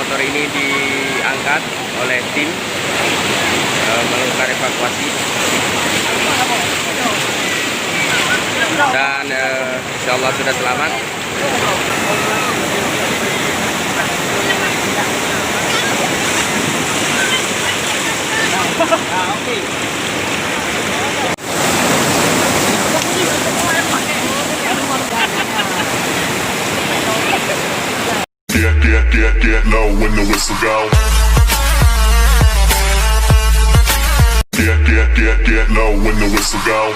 motor ini diangkat oleh tim melakukan evakuasi dan insya Allah sudah selamat. Get low when the whistle go. Get low when the whistle go.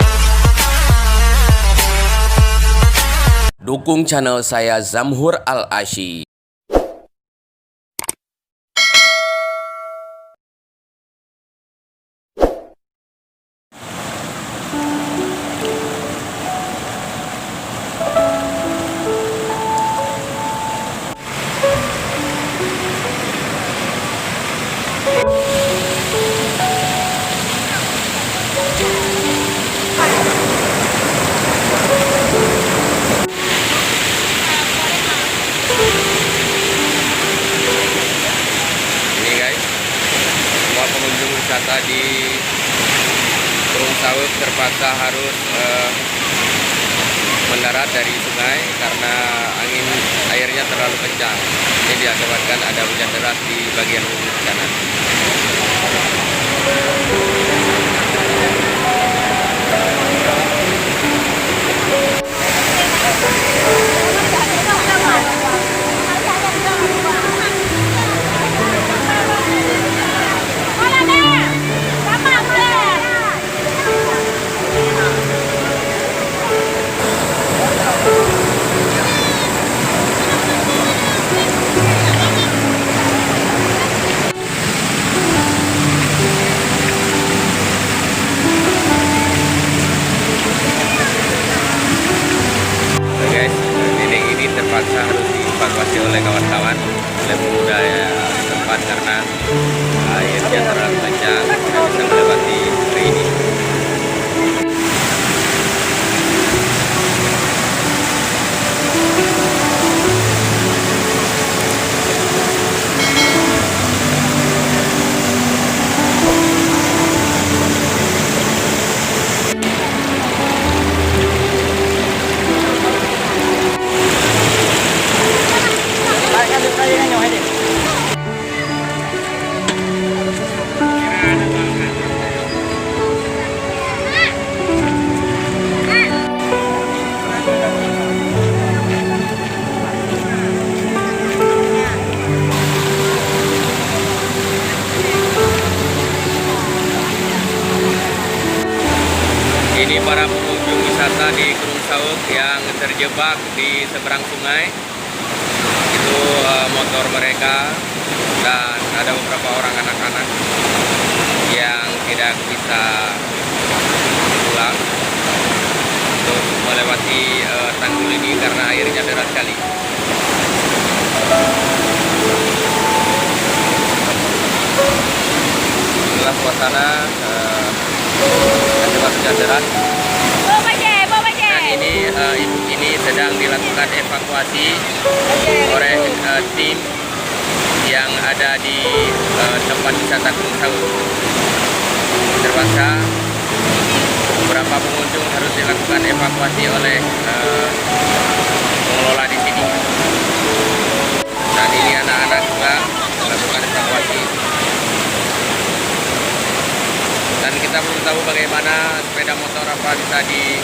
Dukung channel saya Zamhur Al-Asy. Pengunjung wisata di Kerung Sawuk terpaksa harus mendarat dari sungai karena angin airnya terlalu kencang. Ini diakibatkan ada hujan deras di bagian ujung sana. Terpaksa harus dievakuasi oleh kawan-kawan oleh pemuda tempat karena airnya terlalu kencang tidak bisa melewati sungai ini. Ini para pengunjung wisata di Kerung Sawuk yang terjebak di seberang sungai. Itu motor mereka dan ada beberapa orang anak-anak yang tidak bisa pulang untuk melewati tanggul ini karena airnya deras sekali. Inilah suasana hujan deras. Dan ini sedang dilakukan evakuasi oleh tim yang ada di tempat wisata Kerung Sawuk. Terpaksa beberapa pengunjung harus dilakukan evakuasi oleh pengelola di sini. Dan ini anak-anak juga melakukan evakuasi. Dan kita belum tahu bagaimana sepeda motor apa bisa di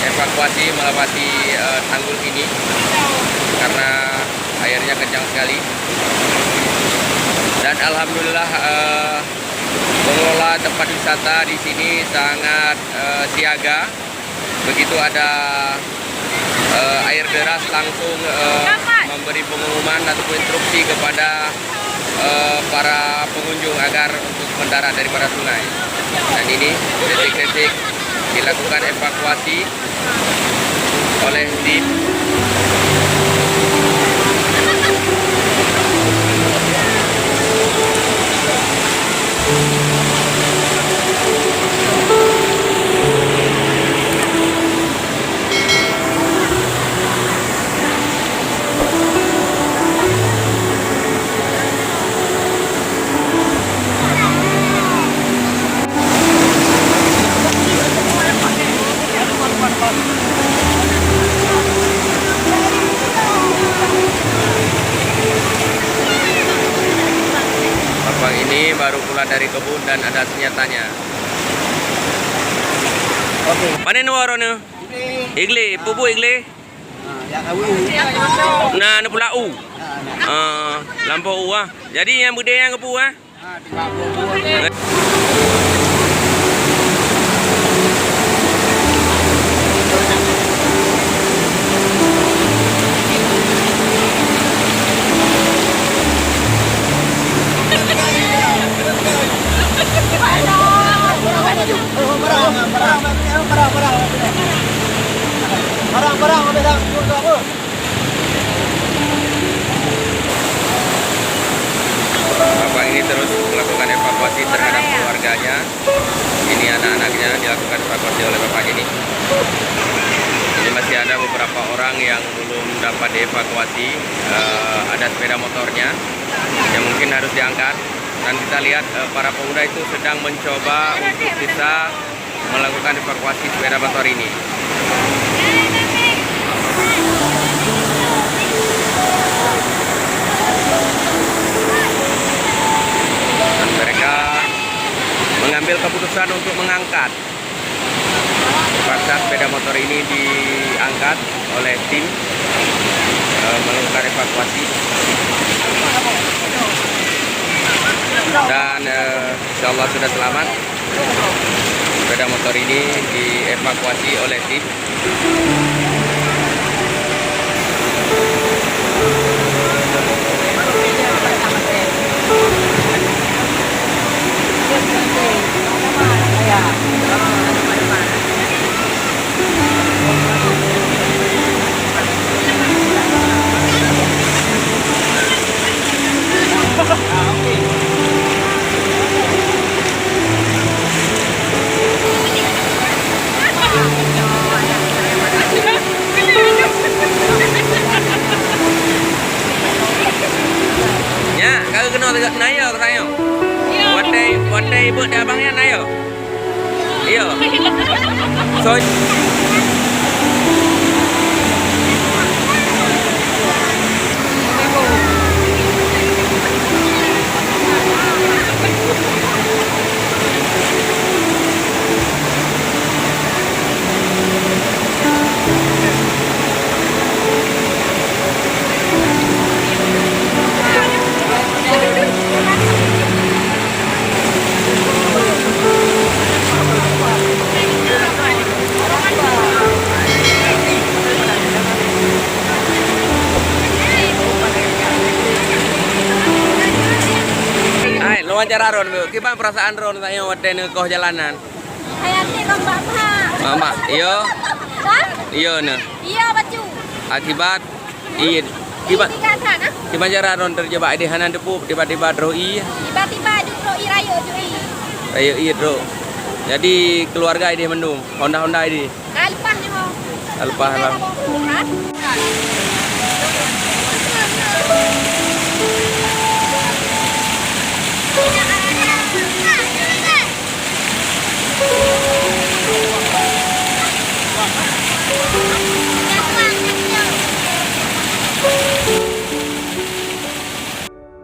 evakuasi melewati tanggul ini karena airnya kencang sekali. Dan alhamdulillah pengelola tempat wisata di sini sangat siaga. Begitu ada air deras langsung memberi pengumuman atau instruksi kepada para pengunjung agar untuk mendarat daripada sungai. Dan ini detik-detik dilakukan evakuasi oleh tim. baru pulang dari kebun dan ada senjatanya. Okey. Mana ni warna? Igli, pupu igli. Yang kawin. Nah, ni pula u. Lampau u ah. Jadi yang gede yang kepu ah. Bapak ini terus melakukan evakuasi terhadap keluarganya. Ini anak-anaknya dilakukan evakuasi oleh bapak ini. Ini masih ada beberapa orang yang belum dapat dievakuasi. Ada sepeda motornya yang mungkin harus diangkat. Dan kita lihat para pemuda itu sedang mencoba untuk bisa melakukan evakuasi sepeda motor ini. Dan mereka mengambil keputusan untuk mengangkat. Terpaksa sepeda motor ini diangkat oleh tim melakukan evakuasi. Dan insya Allah sudah selamat. Sepeda motor ini dievakuasi oleh tim. Ya, kalau kena tegak nayo tayo. Wadai ibu di abangnya nayo. Iyo. So wawancara Ron, gimana perasaan Ron tanya wadai koh jalanan? Hayati lomba pak. Mama, iyo, Hah? iyo nih. Iya baju. Akibat Id, akibat Tiga sana. gimana cara Ron terjebak di hanan depu tiba-tiba droi, Tiba-tiba duduk irayo jui. ayo idro. Jadi keluarga ini mendung, Honda ini, Alpah nih ho. alpah lah. Hah?